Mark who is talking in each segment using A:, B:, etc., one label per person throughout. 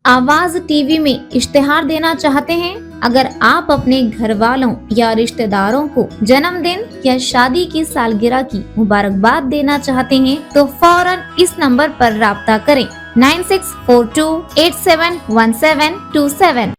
A: आवाज टीवी में इश्तिहार देना चाहते हैं? अगर आप अपने घर वालों या रिश्तेदारों को जन्मदिन या शादी की सालगिरह की मुबारकबाद देना चाहते हैं तो फौरन इस नंबर पर राब्ता करें 9642871727।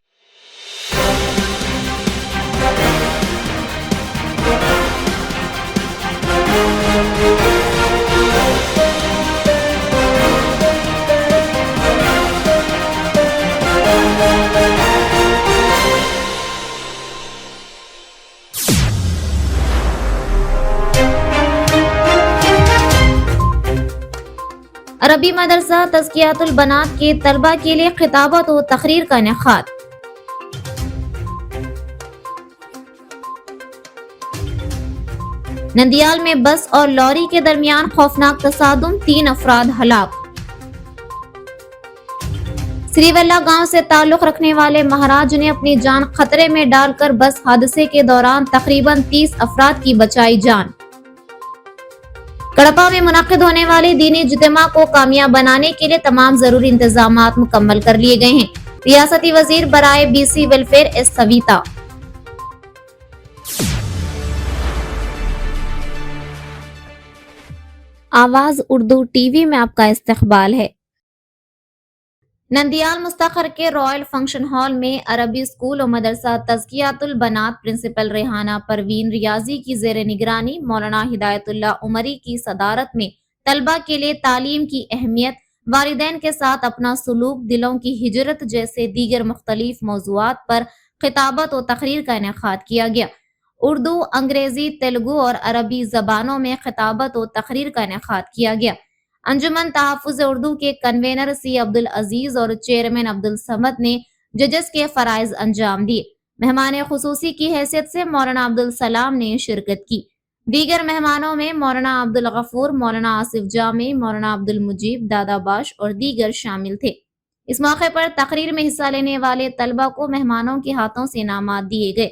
A: अरबी मदरसा तज़कियातुल बनात के तलबा के लिए खिताबत व तकरीर का इनेकाद। नंदियाल में बस और लॉरी के दरमियान खौफनाक तसादुम, 3 अफराद हलाक। श्रीवल्ला गांव से ताल्लुक रखने वाले महाराज ने अपनी जान खतरे में डालकर बस हादसे के दौरान तकरीबन 30 अफराद की बचाई जान। कड़पा में मुनक्किद होने वाले दीनी इज्तिमा को कामयाब बनाने के लिए तमाम जरूरी इंतजामात मुकम्मल कर लिए गए हैं। रियासती वजीर बराए बीसी वेलफेयर एस सविता। आवाज उर्दू टीवी में आपका इस्तकबाल है। नंदियाल मुस्तखर के रॉयल फंक्शन हॉल में अरबी स्कूल और मदरसा तज़कियातुल बनात प्रिंसिपल रेहाना परवीन रियाजी की ज़ेर निगरानी मौलाना हिदायतुल्लाह उमरी की सदारत में तलबा के लिए तालीम की अहमियत, वालिदैन के साथ अपना सलूक, दिलों की हिजरत जैसे दीगर मुख्तलिफ मौज़ूआत पर खिताबत और तकरीर का इनेकाद किया गया। उर्दू, अंग्रेजी, तेलुगु और अरबी ज़बानों में खिताबत और तकरीर का इनेकाद किया गया। अंजुमन तहफ़्फ़ुज़ उर्दू के कन्वेनर सी अब्दुल अजीज और चेयरमैन अब्दुल समद ने जजेस के फ़राइज़ अंजाम दिए। मेहमान खुसूसी की हैसियत से मौलाना अब्दुल सलाम ने शिरकत की। दीगर मेहमानों में मौलाना अब्दुल गफूर, मौलाना आसिफ जामी, मौलाना अब्दुल मुजीब, दादा बाश और दीगर शामिल थे। इस मौके पर तकरीर में हिस्सा लेने वाले तलबा को मेहमानों के हाथों से इनामात दिए गए।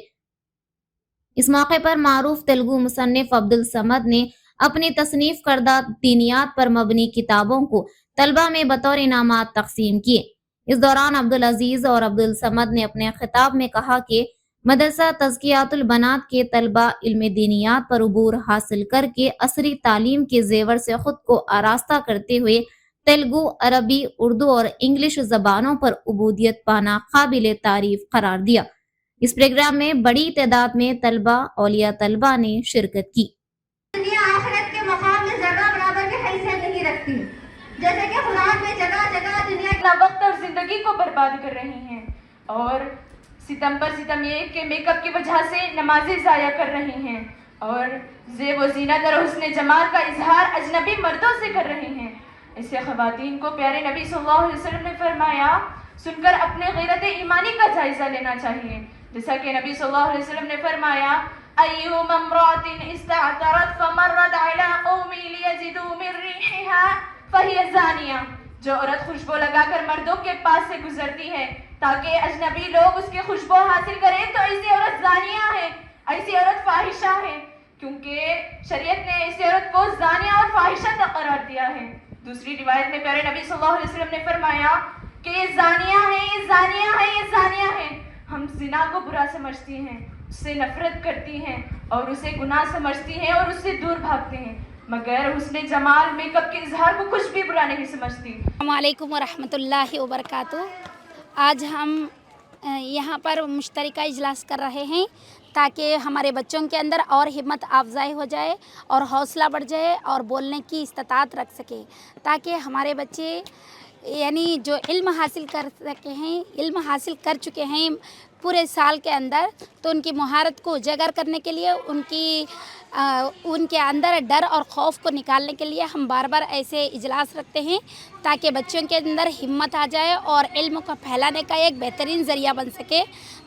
A: इस मौके पर मारूफ तेलुगु मुसन्निफ अब्दुल समद ने अपनी तसनीफ करदा दीनियात पर मबनी किताबों को तलबा में बतौर इनामात तकसीम किए। इस दौरान अब्दुल अजीज और अब्दुल समद ने अपने खिताब में कहा कि मदरसा तज़कियातुल बनात के तलबा इल्म दीनियात पर उबूर हासिल करके असरी तालीम के जेवर से खुद को आरास्ता करते हुए तेलुगु, अरबी, उर्दू और इंग्लिश जबानों पर उबूदियत पाना काबिल तारीफ करार दिया। इस प्रोग्राम में बड़ी तादाद में तलबा, औलिया तलबा ने शिरकत की।
B: दुनिया आखिरत के मकाम में जर्रा बराबर की हैसियत नहीं रखती, जैसे कि कुरान में जगह जगह दुनिया
C: अपना वक्त और जिंदगी को बर्बाद कर रही हैं और सितम पर सितम ये कि मेकअप की वजह से नमाजें ज़ाया कर रही हैं और ज़ेब व ज़ीनत और हुस्न जमाल का इजहार अजनबी मर्दों से कर रही हैं। इससे ख़वातीन को प्यारे नबी सल्लल्लाहु अलैहि वसल्लम ने फरमाया, सुनकर अपने गैरत ईमानी का जायज़ा लेना चाहिए। जैसा कि नबी सल्लल्लाहु अलैहि वसल्लम ने फरमाया, अय्युम इम्रातिन इस्तअतरत फमर्रत अला कौमी लियजिदू मिन रिहिहा फहिय ज़ानिया। जो औरत खुशबू लगाकर मर्दों के पास से गुजरती है ताकि अजनबी लोग उसकी खुशबू हासिल करें तो ऐसी औरत ज़ानिया है, ऐसी औरत फाहिशा है, क्योंकि शरीयत ने ऐसी औरत को ज़ानिया और फाहिशा तक करार दिया है। दूसरी रिवायत में प्यारे नबी सल्लल्लाहु अलैहि वसल्लम ने फरमाया कि ये ज़ानिया है, ये ज़ानिया है, ये ज़ानिया है। हम जिना को बुरा समझती हैं, उससे नफरत करती हैं और उसे गुनाह समझती हैं और उससे दूर भागते हैं, मगर हुस्न जमाल मेकअप के इजहार को कुछ भी बुरा नहीं समझती।
D: अस्सलाम वालेकुम रहमतुल्लाहि व बरकातुहू। आज हम यहाँ पर मुश्तरका इजलास कर रहे हैं ताकि हमारे बच्चों के अंदर और हिम्मत अफजाई हो जाए और हौसला बढ़ जाए और बोलने की इस्तात रख सके, ताकि हमारे बच्चे यानी जो इल्म हासिल कर सके हैं, इल्म हासिल कर चुके हैं पूरे साल के अंदर, तो उनकी महारत को उजागर करने के लिए उनके अंदर डर और खौफ को निकालने के लिए हम बार बार ऐसे इजलास रखते हैं ताकि बच्चों के अंदर हिम्मत आ जाए और इल्म को फैलाने का एक बेहतरीन ज़रिया बन सके।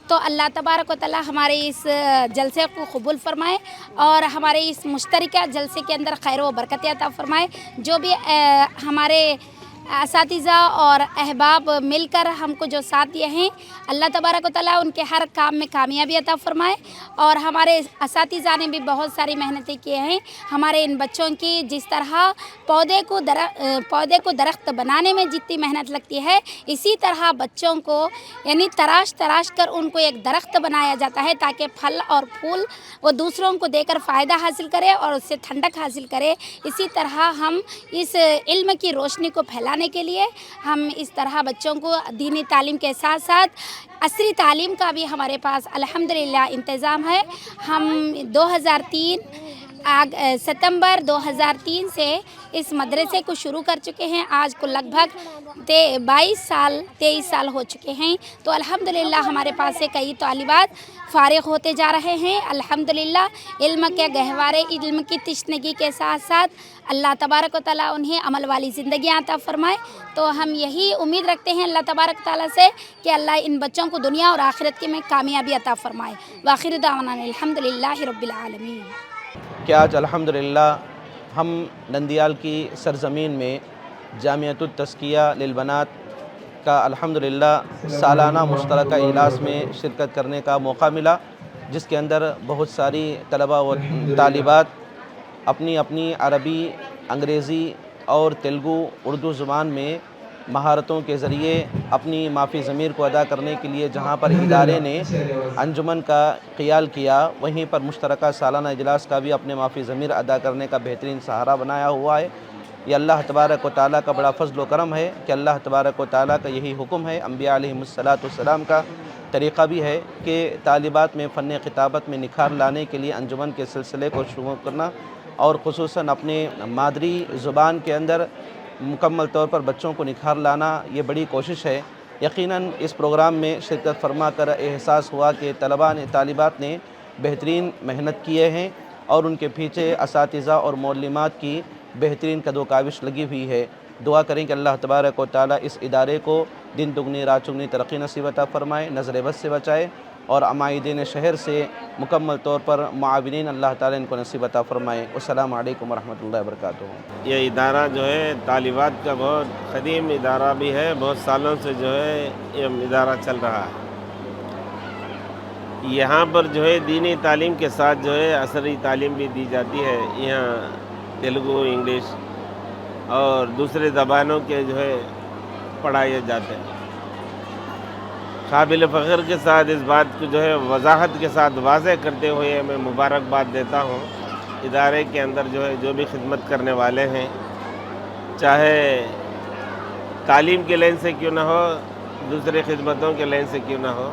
D: तो अल्लाह तबारक व तआला हमारे इस जलसे को कबूल फरमाए और हमारे इस मुश्तरका जलसे के अंदर खैर व बरकत अता फरमाए। जो भी हमारे असातिज़ा और अहबाब मिलकर हमको जो साथ दिए हैं, अल्लाह तबारक व तआला उनके हर काम में कामयाबी अता फ़रमाए। और हमारे असातिज़ा ने भी बहुत सारी मेहनतें की हैं हमारे इन बच्चों की। जिस तरह पौधे को दरख्त बनाने में जितनी मेहनत लगती है, इसी तरह बच्चों को यानी तराश कर उनको एक दरख्त बनाया जाता है ताकि फल और फूल वो दूसरों को देकर फ़ायदा हासिल करे और उससे ठंडक हासिल करे। इसी तरह हम इस इल्म की रोशनी को फैलाने के लिए हम इस तरह बच्चों को दीनी तालीम के साथ साथ असरी तालीम का भी हमारे पास अल्हम्दुलिल्लाह इंतज़ाम है। हम 2003 सितंबर 2003 से इस मदरसे को शुरू कर चुके हैं। आज को लगभग 23 साल हो चुके हैं। तो अल्हम्दुलिल्लाह हमारे पास से कई तालिबात फ़ारिग़ होते जा रहे हैं। अल्हम्दुलिल्लाह इल्म के गहवारे, इल्म की तशनगी के साथ साथ अल्लाह तबारक व तआला उन्हें अमल वाली ज़िंदगी अता फ़रमाए। तो हम यही उम्मीद रखते हैं अल्लाह तबारक व तआला से कि अल्लाह इन बच्चों को दुनिया और आखिरत की में कामयाबी अता फ़रमाए। वाखिर दावाना अल्हम्दुलिल्लाहि रब्बिल आलमीन।
E: कि आज अल्हम्दुलिल्लाह हम नंदियाल की सरज़मीन में जामियतुत तज़किया लिल बनात का अल्हम्दुलिल्लाह सालाना मुश्तरका इजलास में शिरकत करने का मौका मिला, जिसके अंदर बहुत सारी तलबा व तालिबात अपनी अपनी अरबी, अंग्रेज़ी और तेलुगु, उर्दू ज़ुबान में महारतों के ज़रिए अपनी माफ़ी ज़मीर को अदा करने के लिए जहाँ पर इदारे ने अंजुमन का क़ियाल किया, वहीं पर मुश्तरका सालाना इजलास का भी अपने माफ़ी ज़मीर अदा करने का बेहतरीन सहारा बनाया हुआ है। ये अल्लाह तबारक व तआला का बड़ा फ़ज़्ल व करम है कि अल्लाह तबारक व तआला का यही हुक्म है, अम्बिया अलैहिमुस्सलातु वस्सलाम का तरीक़ा भी है कि तालिबात में फ़न ख़िताबत में निखार लाने के लिए अंजुमन के सिलसिले को शुरू करना और ख़ुसूसन अपने मादरी ज़ुबान के अंदर मुकम्मल तौर पर बच्चों को निखार लाना, ये बड़ी कोशिश है। यकीनन इस प्रोग्राम में शिरकत फरमा कर एहसास हुआ कि तालिबात ने बेहतरीन मेहनत किए हैं और उनके पीछे असातिज़ा और मौल्लिमात की बेहतरीन कदोकाविश लगी हुई है। दुआ करें कि अल्लाह तबारक व तआला इस इदारे को दिन दुगनी रात चुगनी तरक्की नसीब अता फ़रमाए, नज़र बद से बचाए और अमाइदीन शहर से मुकम्मल तौर पर मुआविनीन अल्लाह ताला इनको नसीब अता फ़रमाए। अस्सलामु अलैकुम व रहमतुल्लाहि व बरकातुहू।
F: ये इदारा जो है तालिबात का बहुत क़दीम इदारा भी है, बहुत सालों से जो है ये इदारा चल रहा है। यहाँ पर जो है दीनी तालीम के साथ जो है असरी तालीम भी दी जाती है। यहाँ तेलुगु, इंग्लिश और दूसरे ज़बानों के जो है पढ़ाए जाते हैं। काबिल फ़ख्र के साथ इस बात को जो है वजाहत के साथ वाज़ेह करते हुए मैं मुबारकबाद देता हूँ इदारे के अंदर जो है जो भी खिदमत करने वाले हैं, चाहे तालीम के लाइन से क्यों ना हो, दूसरे खिदमतों के लाइन से क्यों ना हो,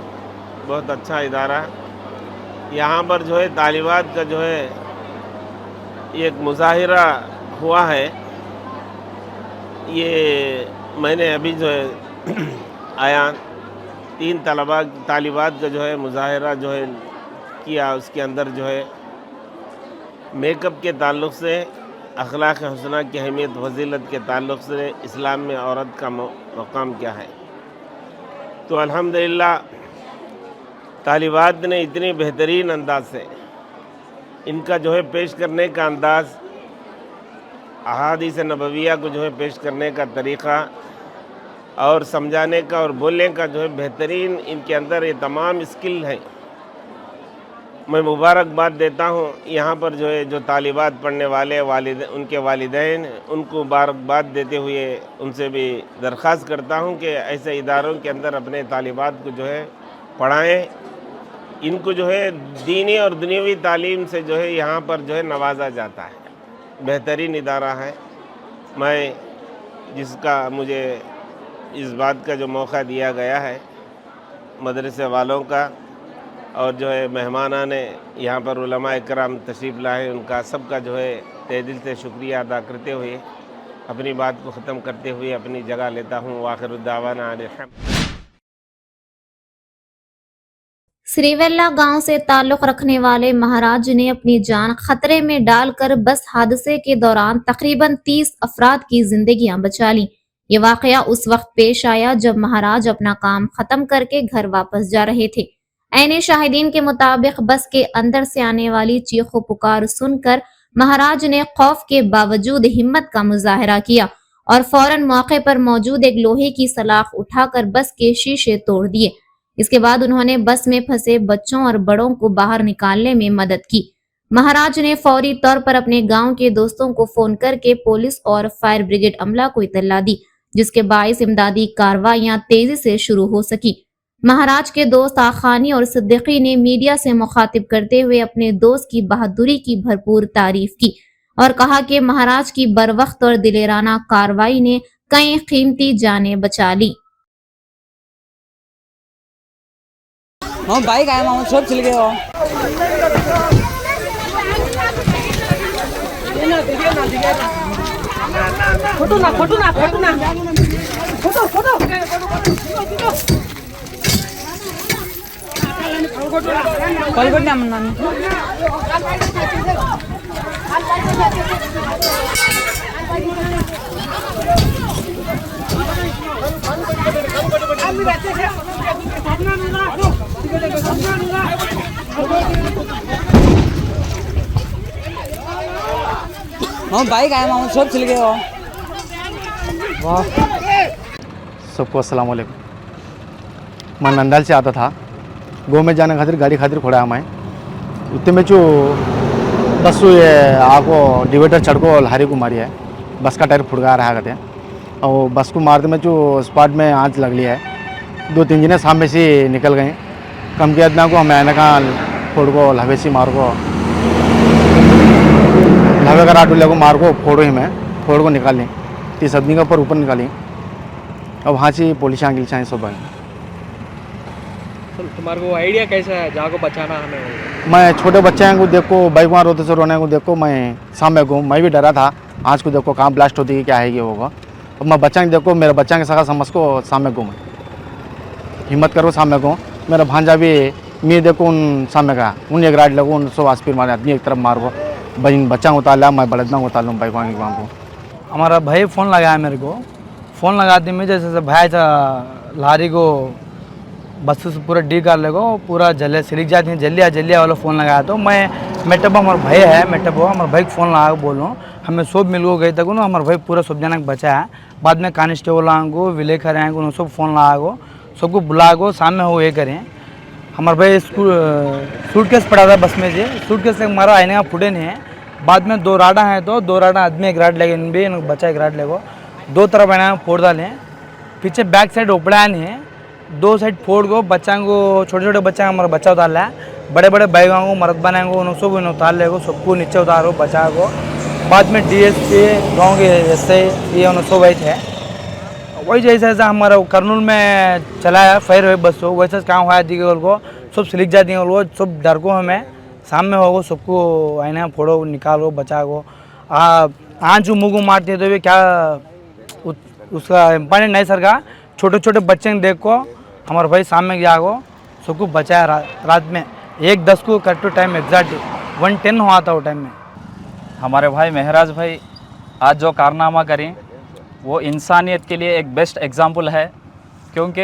F: बहुत अच्छा इदारा। यहाँ पर जो है तालिबात का जो है एक मुज़ाहिरा हुआ है। ये मैंने अभी जो है आया 3 तालिबात का जो है मुज़ाहिरा जो है किया, उसके अंदर जो है मेकअप के ताल्लुक़ से, अखलाक़ हुस्ना की अहमियत फजीलत के ताल्लुक़ से इस्लाम में औरत का मक़ाम क्या है। तो अल्हम्दुलिल्लाह तालिबात ने इतनी बेहतरीन अंदाज से इनका जो है पेश करने का अंदाज़, अहादीस नबविया को जो है पेश करने का तरीक़ा और समझाने का और बोलने का जो है बेहतरीन इनके अंदर ये तमाम स्किल है। मैं मुबारकबाद देता हूँ यहाँ पर जो है जो तालिबात पढ़ने वाले उनके वालिदैन, उनको मुबारकबाद देते हुए उनसे भी दरख्वास्त करता हूँ कि ऐसे इदारों के अंदर अपने तालिबात को जो है पढ़ाएँ। इनको जो है दीनी और दुनियावी तालीम से जो है यहाँ पर जो है नवाजा जाता है। बेहतरीन इदारा है। मैं जिसका मुझे इस बात का जो मौका दिया गया है मदरसे वालों का और जो है मेहमाना ने यहाँ पर उलमा इकराम तशरीफ़ लाए, उनका सबका जो है तहे दिल से शुक्रिया अदा करते हुए अपनी बात को ख़त्म करते हुए अपनी जगह लेता हूँ। वाखिरुद्दावाना
A: श्रीवेल्ला गांव से ताल्लुक़ रखने वाले महाराज ने अपनी जान खतरे में डालकर बस हादसे के दौरान तकरीबन 30 अफराद की जिंदगियां बचा ली। ये वाकया उस वक्त पेश आया जब महाराज अपना काम खत्म करके घर वापस जा रहे थे। ऐने शाहिदीन के मुताबिक बस के अंदर से आने वाली चीखों पुकार सुनकर महाराज ने खौफ के बावजूद हिम्मत का मुजाहरा किया और फौरन मौके पर मौजूद एक लोहे की सलाख उठाकर बस के शीशे तोड़ दिए। इसके बाद उन्होंने बस में फंसे बच्चों और बड़ों को बाहर निकालने में मदद की। महाराज ने फौरी तौर पर अपने गांव के दोस्तों को फोन करके पुलिस और फायर ब्रिगेड अमला को इत्तला दी, जिसके बाइस इमदादी कार्रवाइयां तेजी से शुरू हो सकी। महाराज के दोस्त आखानी और सिद्दीकी ने मीडिया से मुखातिब करते हुए अपने दोस्त की बहादुरी की भरपूर तारीफ की और कहा कि महाराज की बरवक्त और दिलेराना कार्रवाई ने कई कीमती जानें बचा ली।
G: बाइक आया मामा सब चल गए कॉल करते बाइक आया मामा सब चल गए
H: वाह। सबको अस्सलाम वालेकुम। मैं नंदाल से आता था, गो में जाने खातिर गाड़ी खातिर खोड़ा मैं उतने में जो बस ये आको डिवाइडर चढ़को लहारी को मारी है, बस का टायर फुटका रहा करते हैं और बस को मारते में जो स्पॉट में आँच लग लिया है। 2-3 जने सामने से निकल गए, कम के इतना को हमें आने का फोड़ को लहवे से मार को लहवे का राटू लगो मार को फोड़ो ही मैं फोड़ को निकाल ली, 30 आदमी का ऊपर निकाली और वहाँ से पुलिस आगे चाहे सब आई।
I: तुम्हारे को आइडिया कैसा है जहाँ को बचाना हमें?
H: मैं छोटे बच्चे को देखो बाइक वहाँ रोते से रोने को देखो, मैं सामने को मैं भी डरा था, आज को देखो कहाँ ब्लास्ट होती है क्या है ये होगा। और मैं बच्चा को देखो मेरा बच्चा के सगा समझ को सामने को मैं हिम्मत करो सामने को, मेरा भांजा भी मैं देखो उन सामने का उन एक राइड लगो उन सब आसपीर मारे आदमी एक तरफ मार को बच्चा उतार लिया, मैं बड़दना उतार लूँ बाइक वहाँ को।
G: हमारा भाई फ़ोन लगाया मेरे को, फ़ोन लगाते में जैसे भाई था लारी को बस से पूरा डी कर लेगो पूरा जल्ले सिलिक जाती है जल्लिया वाला फ़ोन लगाया तो मैं मेटबा हमारा भाई है मेटबा हमारे भाई को फ़ोन लगा के बोलूँ हमें सब मिल को गई तक ना हमारे भाई पूरा सब जना बचा है। बाद में कांस्टेबल आएंगे विलेकर आएंगे उन्होंने सब फ़ोन लगा गो सबको बुला गो सामने हो ये करें। हमारे भाई सूटकेस पड़ा था बस में से, सूटकेस से हमारा आईने का फुटे नहीं है। बाद में 2 राडा हैं तो 2 राडा आदमी एक राड लगे भी बच्चा एक राड लेगो 2 तरफ आने फोड़ डाले, पीछे बैक साइड ओपड़ा नहीं है 2 साइड फोड़ को बच्चा को छोटे छोटे बच्चा हमारा बच्चा उतार लिया, बड़े बड़े बैगों को मर्द बनाएंगे उन्होंने सब उतार लेगो सबको नीचे उतारो बचा को। बाद में DSP गाँव के SI ये उन्होंने सब वही थे वही जैसा हमारा करनूल में चलाया फायर हुए बस हो वैसा काम हुआ दी को सब सिलिक जाती है वो सब डर को हमें सामने होगो सबको आईना फोड़ो निकालो बचा को आँच मुँह को मारती है तो भी क्या उसका इम्पॉर्टेंट नहीं सर का छोटे छोटे बच्चे देख को हमारे भाई सामने गया को सबको बचाया रात में 1:10 को करेक्ट टाइम एग्जैक्ट 1:10 हुआ था वो टाइम में।
J: हमारे भाई महराज भाई आज जो कारनामा करें वो इंसानियत के लिए एक बेस्ट एग्जाम्पल है, क्योंकि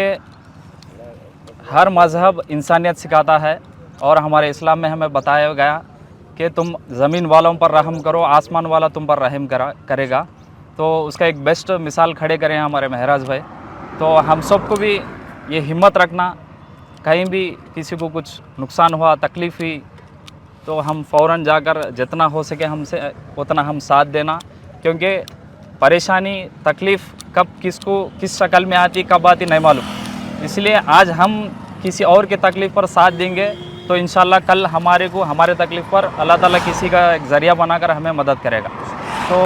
J: हर मज़हब इंसानियत सिखाता है और हमारे इस्लाम में हमें बताया गया कि तुम ज़मीन वालों पर रहम करो आसमान वाला तुम पर रहम करेगा। तो उसका एक बेस्ट मिसाल खड़े करें हमारे महराज भाई। तो हम सबको भी ये हिम्मत रखना, कहीं भी किसी को कुछ नुकसान हुआ तकलीफ़ हुई तो हम फ़ौरन जाकर जितना हो सके हमसे उतना हम साथ देना, क्योंकि परेशानी तकलीफ़ कब किसको किस शक्ल में आती कब आती नहीं मालूम। इसलिए आज हम किसी और के तकलीफ़ पर साथ देंगे तो इंशाल्लाह कल हमारे तकलीफ़ पर अल्लाह ताला किसी का एक ज़रिया बनाकर हमें मदद करेगा। तो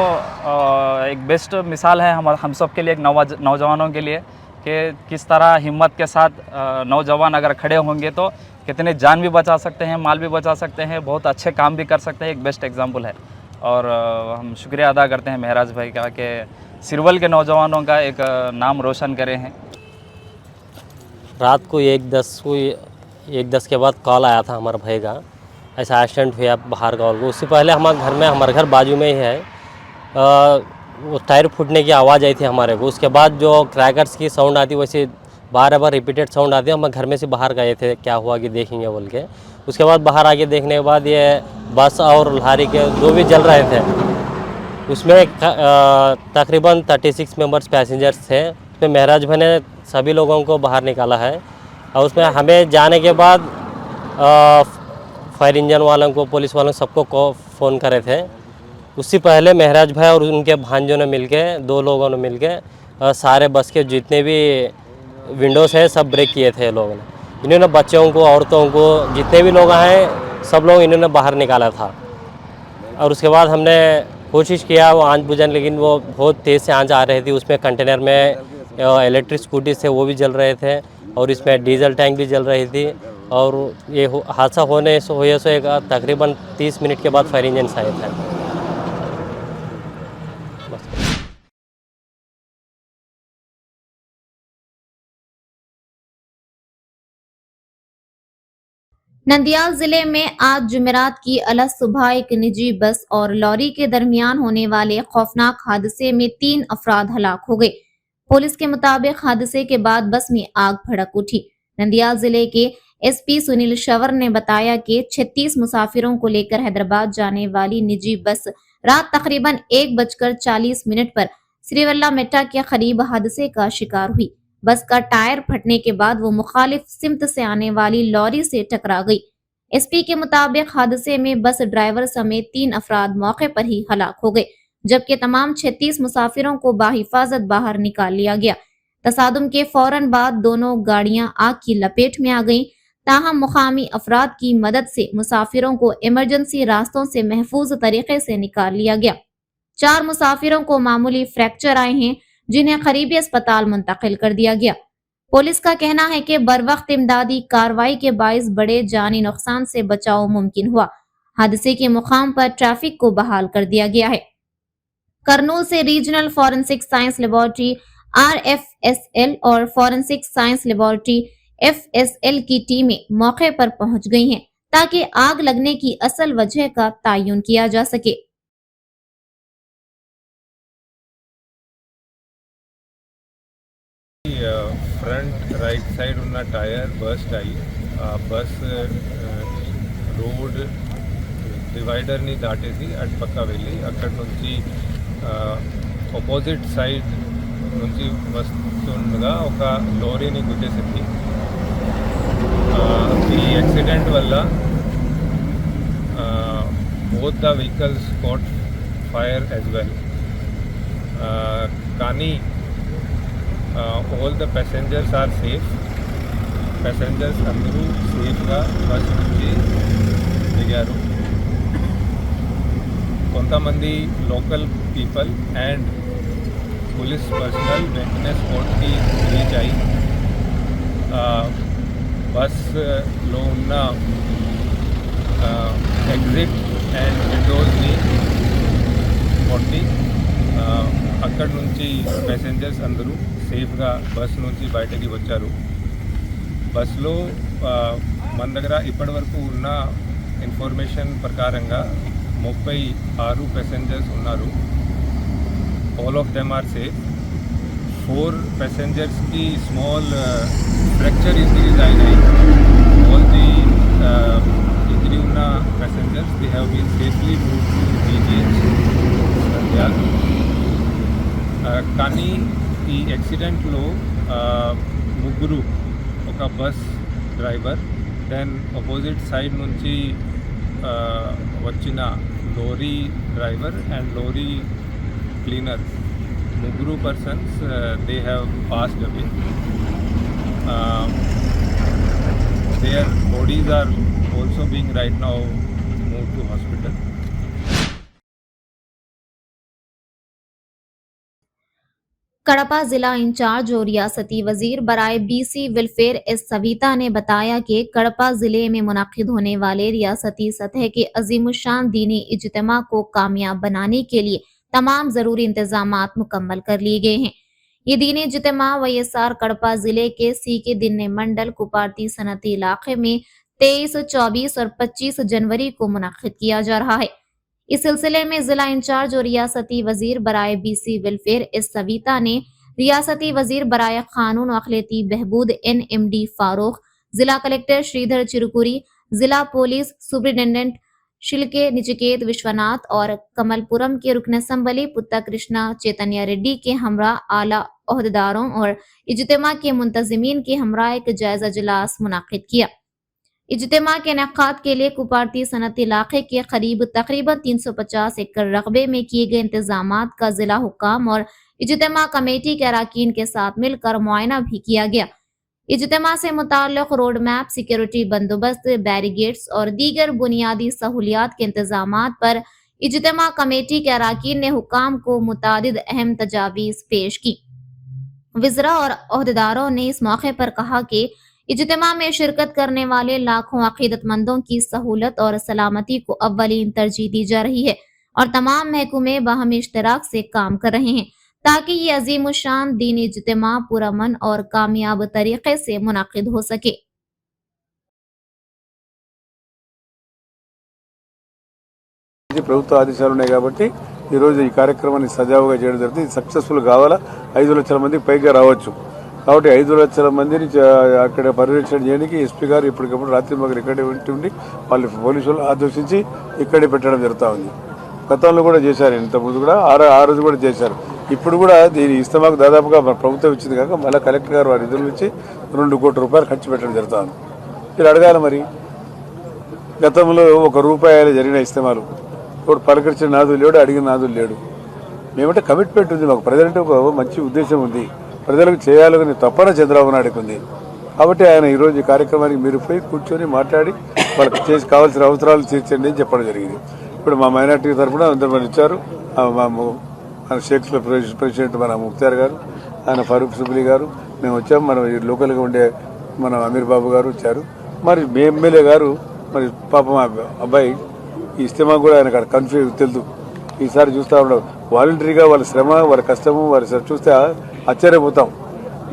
J: एक बेस्ट मिसाल है हम सब के लिए, एक नौजवानों के लिए कि किस तरह हिम्मत के साथ नौजवान अगर खड़े होंगे तो कितने जान भी बचा सकते हैं, माल भी बचा सकते हैं, बहुत अच्छे काम भी कर सकते हैं। एक बेस्ट एग्जाम्पल है और हम शुक्रिया अदा करते हैं महराज भाई का कि सिरवल के नौजवानों का एक नाम रोशन करे हैं।
K: रात को 1:10 के बाद कॉल आया था हमारे भाई का, ऐसा एक्सीडेंट हुआ बाहर गाँव को। उससे पहले हमारे घर बाजू में ही है, वो टायर फूटने की आवाज़ आई थी हमारे को। उसके बाद जो क्रैकर्स की साउंड आती वैसे बार रिपीटेड साउंड आती है। हम घर में से बाहर गए थे क्या हुआ कि देखेंगे बोल के। उसके बाद बाहर आके देखने के बाद ये बस और लहारी के जो भी जल रहे थे उसमें तकरीबन 36 मेंबर्स पैसेंजर्स थे। उसमें महराज भाई ने सभी लोगों को बाहर निकाला है और उसमें हमें जाने के बाद फायर इंजन वालों को, पुलिस वालों सबको फ़ोन करे थे। उससे पहले महराज भाई और उनके भांजों ने मिलके, 2 लोगों ने मिलके सारे बस के जितने भी विंडोज़ हैं सब ब्रेक किए थे लोगों ने। इन्होंने बच्चों को, औरतों को, जितने भी लोग हैं सब लोग इन्होंने बाहर निकाला था। और उसके बाद हमने कोशिश किया वो आंच बुझाने, लेकिन वो बहुत तेज़ से आंच आ रही थी। उसमें कंटेनर में इलेक्ट्रिक स्कूटी थे वो भी जल रहे थे और इसमें डीजल टैंक भी जल रही थी। और ये हादसा होने से एक तकरीबन 30 मिनट के बाद फायर इंजन आए थे।
A: नंदियाल जिले में आज जुमेरात की अलग सुबह एक निजी बस और लॉरी के दरमियान होने वाले खौफनाक हादसे में 3 अफराद हलाक हो गए। पुलिस के मुताबिक हादसे के बाद बस में आग भड़क उठी। नंदियाल जिले के एसपी सुनील शवर ने बताया कि 36 मुसाफिरों को लेकर हैदराबाद जाने वाली निजी बस रात तकरीबन 1:40 पर श्रीवल्ला मेटा के करीब हादसे का शिकार हुई। बस का टायर फटने के बाद वो मुखालिफ सिमत से आने वाली लॉरी से टकरा गई। एसपी के मुताबिक हादसे में बस ड्राइवर समेत 3 अफराद मौके पर ही हलाक हो गए, जबकि तमाम 36 मुसाफिरों को बाहिफाजत बाहर निकाल लिया गया। तसादुम के फौरन बाद दोनों गाड़ियां आग की लपेट में आ गईं। ताहम मुकामी अफराद की मदद से मुसाफिरों को इमरजेंसी रास्तों से महफूज तरीके से निकाल लिया गया। 4 मुसाफिरों को मामूली फ्रैक्चर आए हैं, जिन्हें करीबी अस्पताल मुंतकिल कर दिया गया। पुलिस का कहना है कि बरवक्त इमदादी कार्रवाई के बाइस बड़े जानी नुकसान से बचाव मुमकिन हुआ। हादसे के मुकाम पर ट्रैफिक को बहाल कर दिया गया है। करनूल से regional forensic science laboratory RFSL और फॉरेंसिक साइंस लेबोरेटरी FSL की टीमें मौके पर पहुंच गई हैं ताकि आग लगने की असल वजह का तयन किया जा सके।
L: ఫ్రంట్ రైట్ సైడ్ ఉన్న టైర్ బర్స్ట్ అయ్యి బస్ రోడ్ డివైడర్ని దాటేసి అటు పక్క వెళ్ళి అక్కడి నుంచి ఆపోజిట్ సైడ్ నుంచి వస్తుండగా ఒక లారీని గుద్దేసింది. ఈ యాక్సిడెంట్ వల్ల both the vehicles caught fire as well. కానీ all the passengers are safe. Passengers అందరూ సేఫ్గా బస్ నుంచి దిగారు. కొంతమంది local people and police personnel వెంటనే స్పాట్కి రీచ్ అయ్యి బస్లో ఉన్న ఎగ్జిట్ అండ్ విండోస్ని కొట్టి అక్కడి నుంచి ప్యాసింజర్స్ అందరూ సేఫ్గా బస్ నుంచి బయటకి వచ్చారు. బస్లో మన దగ్గర ఇప్పటివరకు ఉన్న ఇన్ఫర్మేషన్ ప్రకారంగా 36 ప్యాసింజర్స్ ఉన్నారు. All of them are safe. 4 ప్యాసింజర్స్కి స్మాల్ ఫ్రాక్చర్ ఇంజరీస్ అయినాయి. ఆల్ ది ఇంజరీ ఉన్న passengers they have been safely move to DGH Nandyal. కానీ ఈ యాక్సిడెంట్లో ముగ్గురు, ఒక bus driver, then opposite side నుంచి వచ్చిన lorry driver and lorry cleaner, ముగ్గురు persons they have passed away. Their bodies are also being right now move to hospital.
A: Kadapa जिला incharge और रियासती वजीर बराए BC वेलफेयर एस सविता ने बताया कि कड़पा जिले में मुनाकिद होने वाले रियासती सतह के अजीमुशान दीनी इज्तिमा को कामयाब बनाने के लिए तमाम जरूरी इंतजामात मुकम्मल कर लिए गए हैं। ये दीनी इज्तिमा YSR कड़पा जिले के सीके दिन्ने मंडल कुपारती सनती इलाके में 23, 24 और 25 जनवरी को मुनाकिद किया जा रहा है। इस सिलसिले में जिला इंचार्ज और रियासती वजीर बराए BC वेलफेयर एस सविता ने रियासती वजीर बराए कानून और अखिलती बहबूद NMD फारूक, जिला कलेक्टर श्रीधर चिरुकुरी, जिला पुलिस सुपरिटेंडेंट शिलके निचिकेत विश्वनाथ और कमलपुरम के रुकन असम्बली पुत्ता कृष्णा चैतन्य रेड्डी के हमरा आला ओहदेदारों और इज्तिमा के मुंतजिमीन के हमरा एक जायजा इजलास मुनाकिद किया। इज्तिमा के इनेकाद के लिए कुपारती सनती इलाके के करीब तकरीबन 350 एकड़ रकबे में किए गए इंतजामात का जिला हुक्काम और इज्तिमा कमेटी के अरकान के साथ मिलकर मुआयना भी किया गया। इज्तिमा से मुताल्लिक़ रोड मैप, सिक्योरिटी बंदोबस्त, बैरिगेड्स और दीगर बुनियादी सहूलियात के इंतजामात पर इज्तिमा कमेटी के अरकान ने हुक्काम को मुतादिद अहम तजावीज़ पेश की। वज़रा और ओहदेदारों ने इस मौके पर कहा कि इज्तिमा में शिरकत करने वाले लाखों अकीदतमंदों की सहूलत और सलामती को अव्वलीन तरजीह दी जा रही है और तमाम महकमे बाहमी इश्तराक से काम कर रहे हैं ताकि ये अजीम शान दीनी इज्तिमा पुरअमन और कामयाब तरीके से मुनाकिद हो सके।
M: ప్రభుత్వ ఆదేశాలు ఉన్నాయి కాబట్టి ఈ రోజు ఈ కార్యక్రమాన్ని సజావుగా చేయడం జరుగుతుంది. ఇది సక్సెస్ఫుల్ కావాలా 5 లక్షల మందికి పైగా రావచ్చు. కాబట్టి 5 లక్షల మందిని అక్కడ పర్యవేక్షణ చేయడానికి ఎస్పీ గారు ఇప్పటికప్పుడు రాత్రి మగలు ఇక్కడే ఉండి వాళ్ళు పోలీసులు ఆదేశించి ఇక్కడే పెట్టడం జరుగుతూ ఉంది. గతంలో కూడా చేశారు, ఇంతకుముందు కూడా ఆ రోజు కూడా చేశారు. ఇప్పుడు కూడా దీని ఇస్తమాకు దాదాపుగా ప్రభుత్వం ఇచ్చింది కాక మళ్ళీ కలెక్టర్ గారు వారి నిధుల నుంచి 2 కోట్ల రూపాయలు ఖర్చు పెట్టడం జరుగుతుంది. మీరు అడగాలి మరి గతంలో ₹1 జరిగిన ఇస్తమాలు ఇప్పుడు పలకరించిన నాదులు లేడు, అడిగిన నాదులు లేడు. మేమంటే కమిట్మెంట్ ఉంది, మాకు ప్రజలంటే ఒక మంచి ఉద్దేశం ఉంది, ప్రజలకు చేయాలని తప్పన చంద్రబాబు నాయుడుకు ఉంది. కాబట్టి ఆయన ఈరోజు ఈ కార్యక్రమానికి మీరు పోయి కూర్చొని మాట్లాడి వాళ్ళకి చేసి కావాల్సిన అవసరాలు తీర్చండి అని చెప్పడం జరిగింది. ఇప్పుడు మా మైనార్టీ తరఫున అందరు మంది ఇచ్చారు. మన షేక్స్ల ప్రెసిడెంట్ మన ముఖ్తార్ గారు, ఆయన ఫరూక్ సుబ్లీ గారు, మేము వచ్చాము. మనం ఈ లోకల్గా ఉండే మన అమీర్ బాబు గారు వచ్చారు. మరి మీ ఎమ్మెల్యే గారు మరి పాపం అబ్బాయి ఈ ఇస్తమా కూడా ఆయన కన్ఫ్యూజ్ తెలుసు. ఈసారి చూస్తూ ఉండవు వాలంటరీగా వాళ్ళ శ్రమ, వాళ్ళ కష్టము, వారి చూస్తే ఆశ్చర్యపోతాం.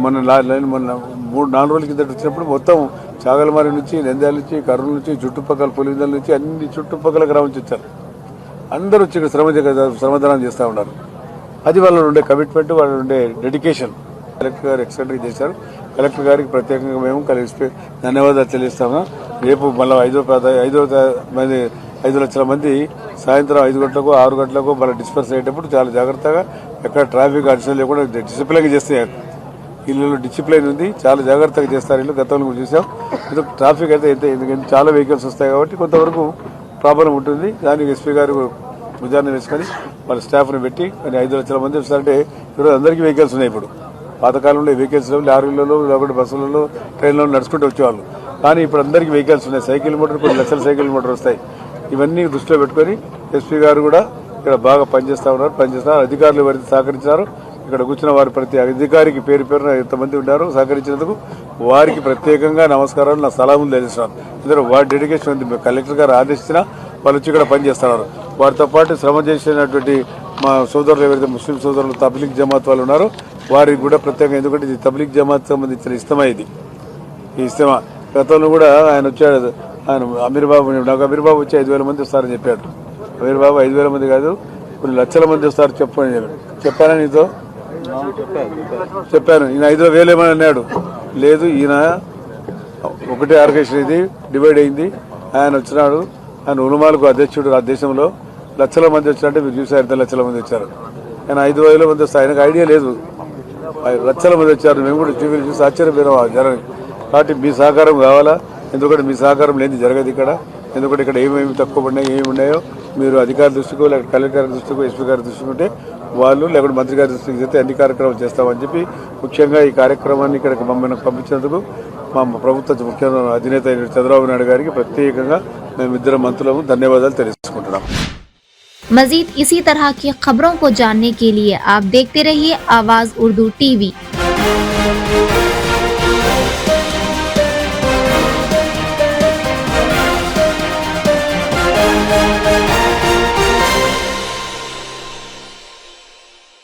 M: మొన్న 3-4 రోజుల కింద వచ్చినప్పుడు మొత్తం చాగలమారి నుంచి, నంద్యాల నుంచి, కర్నూలు నుంచి, చుట్టుపక్కల పులివెందుల నుంచి అన్ని చుట్టుపక్కల గ్రామం నుంచి వచ్చారు. అందరూ వచ్చి ఇక్కడ శ్రమదానం చేస్తూ ఉన్నారు. అది వాళ్ళ ఉండే కమిట్మెంట్, వాళ్ళ ఉండే డెడికేషన్. కలెక్టర్ గారు ఎక్సలెంట్గా చేశారు. కలెక్టర్ గారికి ప్రత్యేకంగా మేము కలిసి ధన్యవాదాలు చెల్లిస్తాము. రేపు మళ్ళీ 5 లక్షల మంది సాయంత్రం 5 గంటలకు 6 గంటలకు మళ్ళీ డిస్పర్స్ అయ్యేటప్పుడు చాలా జాగ్రత్తగా ఎక్కడ ట్రాఫిక్ అడిషన్ లేకుండా డిసిప్లైన్గా చేస్తే ఇల్లు డిసిప్లైన్ ఉంది, చాలా జాగ్రత్తగా చేస్తారు. ఇల్లు గతంలో కూడా చూసాం. ట్రాఫిక్ అయితే ఎందుకంటే చాలా వెహికల్స్ వస్తాయి కాబట్టి కొంతవరకు ప్రాబ్లం ఉంటుంది. దానికి ఎస్పీ గారు భుజాన్ని వేసుకొని వాళ్ళ స్టాఫ్ని పెట్టి 5 లక్షల మంది వస్తారంటే ఈరోజు అందరికీ వెహికల్స్ ఉన్నాయి. ఇప్పుడు పాతకాలంలో వెహికల్స్ లారీలలో, లేకపోతే బస్సులలో, ట్రైన్లలో నడుచుకుంటూ వచ్చేవాళ్ళు. కానీ ఇప్పుడు అందరికీ వెహికల్స్ ఉన్నాయి. సైకిల్ మోటార్, కొన్ని లక్షల సైకిల్ మోటార్ వస్తాయి. ఇవన్నీ దృష్టిలో పెట్టుకొని ఎస్పీ గారు కూడా ఇక్కడ బాగా పనిచేస్తూ ఉన్నారు. అధికారులు ఎవరైతే సహకరించారో ఇక్కడ కూర్చున్న వారి ప్రతి అధికారికి పేరున ఎంతమంది ఉన్నారు సహకరించినందుకు వారికి ప్రత్యేకంగా నమస్కారాలు, నా సలాములు తెలియజేస్తున్నాను. ఎందుకంటే వారి డెడికేషన్ ఉంది. కలెక్టర్ గారు ఆదేశించినా వాళ్ళు వచ్చి ఇక్కడ పనిచేస్తున్నారు. వారితో పాటు శ్రమ చేసినటువంటి మా సోదరులు ఎవరైతే ముస్లిం సోదరులు తబ్లీగ్ జమాత్ వాళ్ళు ఉన్నారో వారికి కూడా ప్రత్యేకంగా, ఎందుకంటే ఇది తబ్లీగ్ జమాత్ సంబంధించిన ఇస్తమా. ఈ ఇస్తమా గతంలో కూడా ఆయన వచ్చాడు. ఆయన అమీర్ బాబు వచ్చి 5,000 మంది వస్తారని చెప్పాడు. అమీర్ బాబు 5,000 మంది కాదు, కొన్ని లక్షల మంది వస్తారు చెప్పాను నీతో చెప్పాను. ఈయన 5,000 ఏమని అన్నాడు. లేదు, ఈయన ఒకటే ఆర్గనైజేషన్, ఇది డివైడ్ అయింది. ఆయన వచ్చినాడు, ఆయన ఉలమాలకు అధ్యక్షుడు. ఆ దేశంలో లక్షల మంది వచ్చినట్టే మీరు చూసారు, 2 లక్షల మంది వచ్చారు. ఆయన 5,000 మంది వస్తారు. ఆయనకు ఐడియా లేదు, లక్షల మంది వచ్చారు. మేము కూడా టీవీలు చూసి ఆశ్చర్యపోయినాం జరగదు. కాబట్టి మీ సహకారం కావాలా, ఎందుకంటే మీ సహకారం లేని జరగదు ఇక్కడ. ఎందుకంటే ఇక్కడ ఏమేమి తక్కువ పడినాయి, ఏమి ఉన్నాయో మీరు అధికారి దృష్టికో, లేకపోతే కలెక్టర్ గారి దృష్టికో, ఎస్పీ గారి దృష్టికి ఉంటే వాళ్ళు, లేకపోతే మంత్రి గారి దృష్టికి చేస్తే అన్ని కార్యక్రమాలు చేస్తామని చెప్పి ముఖ్యంగా ఈ కార్యక్రమాన్ని ఇక్కడికి మమ్మల్ని పంపించినందుకు మా ప్రభుత్వ ముఖ్య అధినేత చంద్రబాబు నాయుడు గారికి ప్రత్యేకంగా మేమిద్దరం మంత్రులము ధన్యవాదాలు తెలుసుకుంటున్నాం.
A: मजीद इसी तरह की खबरों को जानने के लिए आप देखते रहिए आवाज़ उर्दू टीवी।